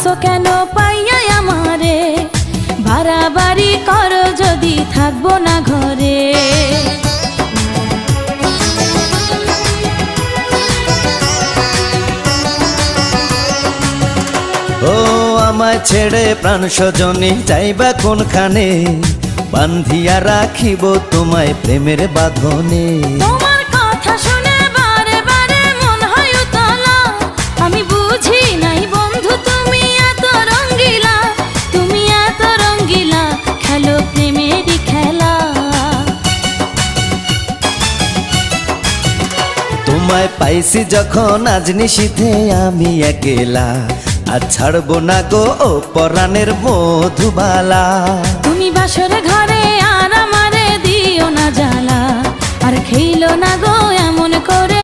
আসো কেন পাইয়া আমারে, বাড়াবাড়ি করো যদি থাকবো না ঘরে। ও আমায় ছেড়ে প্রাণ স্বজনে যাইবা কোনখানে, বান্ধিয়া রাখিব তোমায় প্রেমের বাঁধনে। তোমার কথা শুনে বারে বারে মন হয় উতলা, আমি বুঝি নাই বন্ধু তুমি এত রঙ্গিলা, তুমি এত রঙ্গিলা, খেলো প্রেমেরই খেলা। তোমায় পাইছি যখন আজ নিশীথে আমি একেলা, আর ছাড়বো না গো ও পরাণের মধুবালা। তুমি বাসর ঘরে আর আমারে দিও না জ্বালা, আর খেইলো না গো এমন করে।